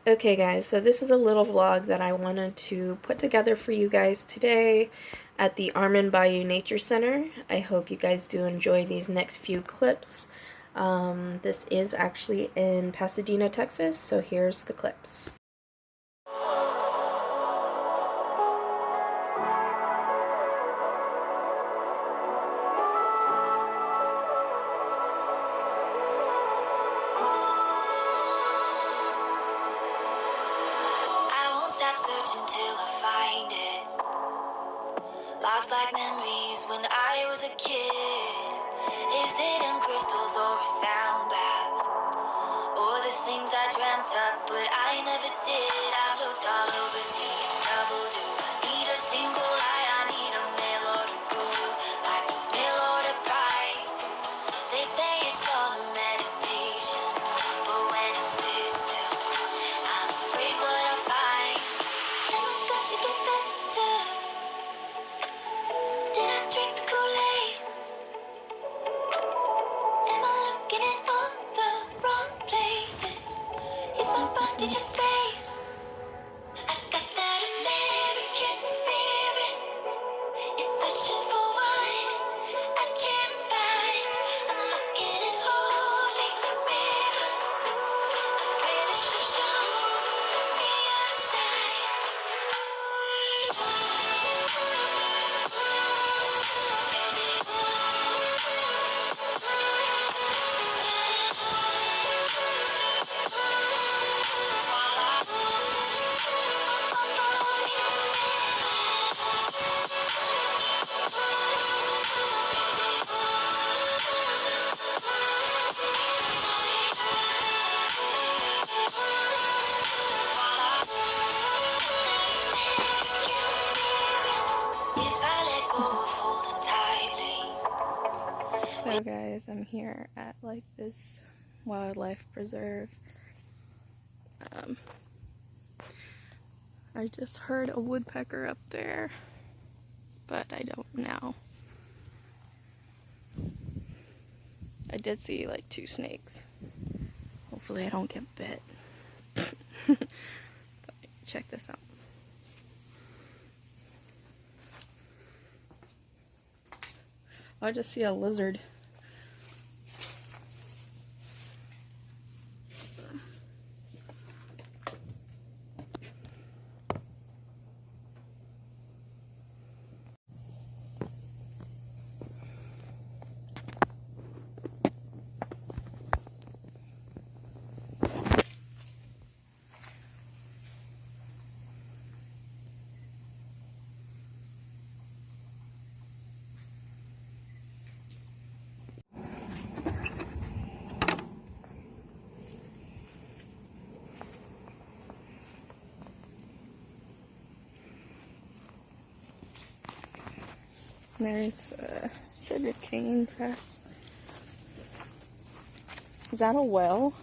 Okay guys, so this is a little vlog that I wanted to put together for you guys today at the Armand Bayou Nature Center. I hope you guys do enjoy these next few clips. This is actually in Pasadena, Texas, so here's the clips. Searching till I find it. Lost like memories when I was a kid. Is it in crystals or a sound bath? Or the things I dreamt up but I never did. I've looked all over, seeing double. Do I need a single lie? I need a mail order guru, like those mail order pies. They say it's all a meditation, but when I sit still, I'm afraid what I'll find. Am I gonna get better? Did I drink the Kool-Aid? Am I looking at all the wrong places? Is my body just space? I got that American spirit. It's searching for what I can't find. I'm looking at holy rivers. I really should show me a sign. So guys, I'm here at like this wildlife preserve. I just heard a woodpecker up there, but I don't know. I did see like 2 snakes. Hopefully I don't get bit. But check this out. I just see a lizard. There's sugar cane press. Is that a well?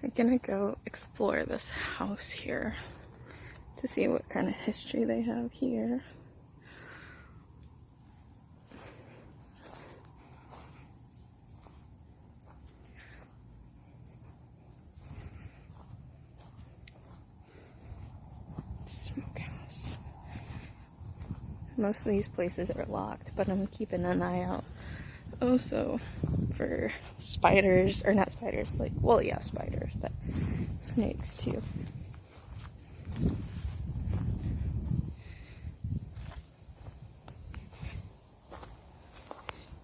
I'm gonna go explore this house here to see what kind of history they have here. Smokehouse. Most of these places are locked, but I'm keeping an eye out also for spiders, or not spiders, like, well, yeah, spiders, but snakes too.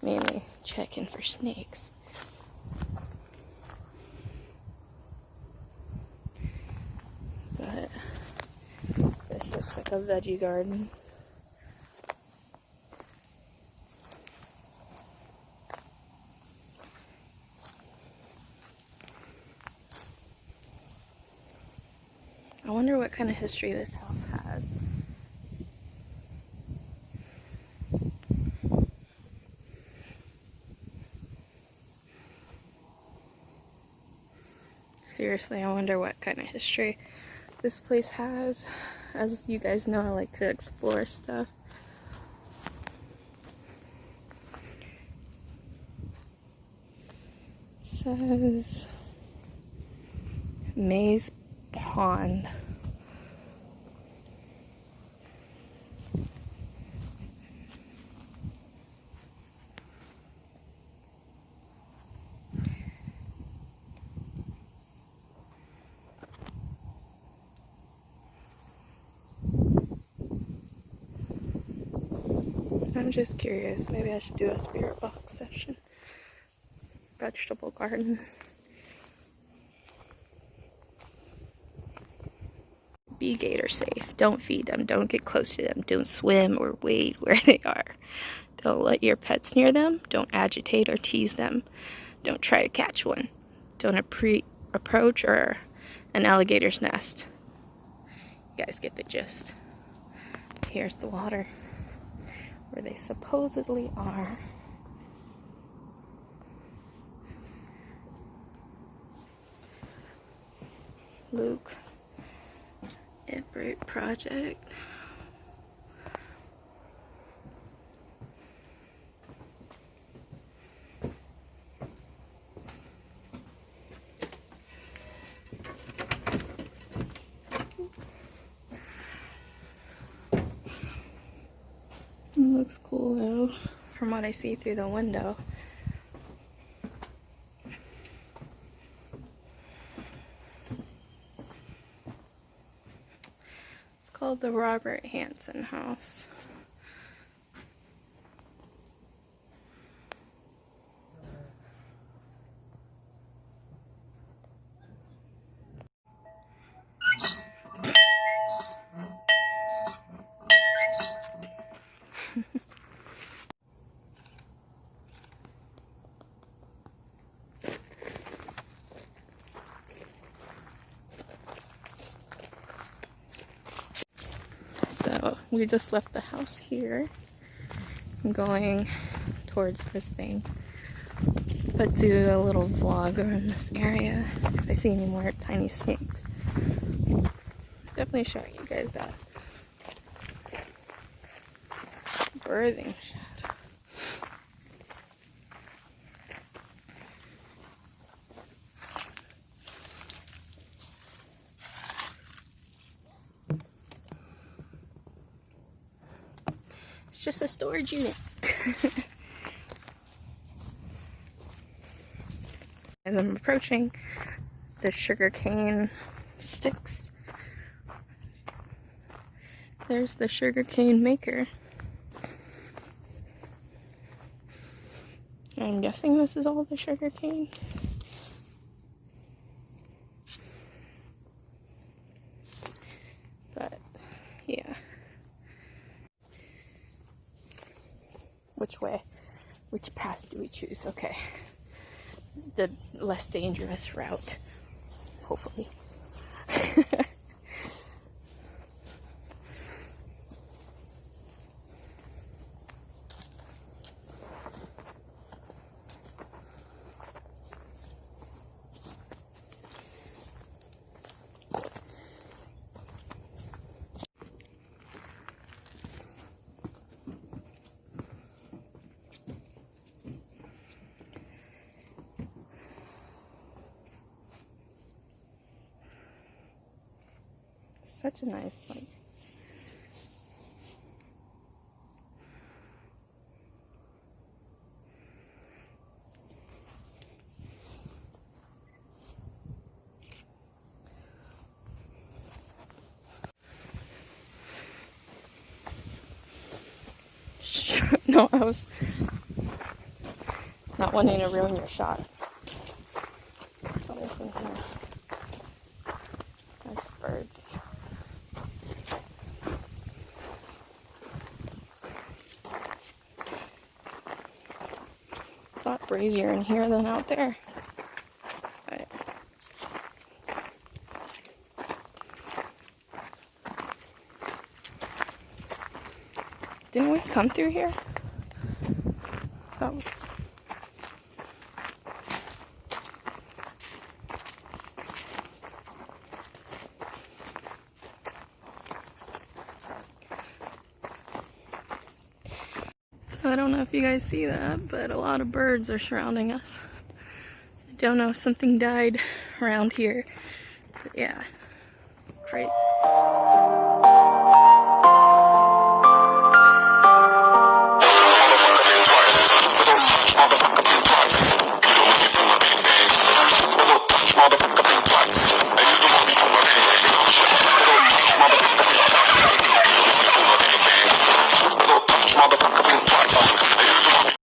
Mainly checking for snakes. But this looks like a veggie garden. I wonder what kind of history this house has. Seriously, I wonder what kind of history this place has. As you guys know, I like to explore stuff. Says Maze Pond. I'm just curious, maybe I should do a spirit box session. Vegetable garden. Be gator safe. Don't feed them. Don't get close to them. Don't swim or wade where they are. Don't let your pets near them. Don't agitate or tease them. Don't try to catch one. Don't approach or an alligator's nest. You guys get the gist. Here's the water where they supposedly are. Luke Everett Project. It looks cool though, from what I see through the window. It's called the Robert Hansen House. So we just left the house here. I'm going towards this thing, but do a little vlog around this area if I see any more tiny snakes. Definitely showing you guys that birthing shed. It's just a storage unit. As I'm approaching the sugarcane sticks, there's the sugarcane maker. I'm guessing this is all the sugarcane. But yeah. Which way? Which path do we choose? Okay. The less dangerous route, hopefully. Such a nice one. No, I was not wanting to ruin your shot. What is in here? That's just birds. It's a lot breezier in here than out there. But didn't we come through here? Oh. I don't know if you guys see that, but a lot of birds are surrounding us. I don't know if something died around here. But yeah, crazy.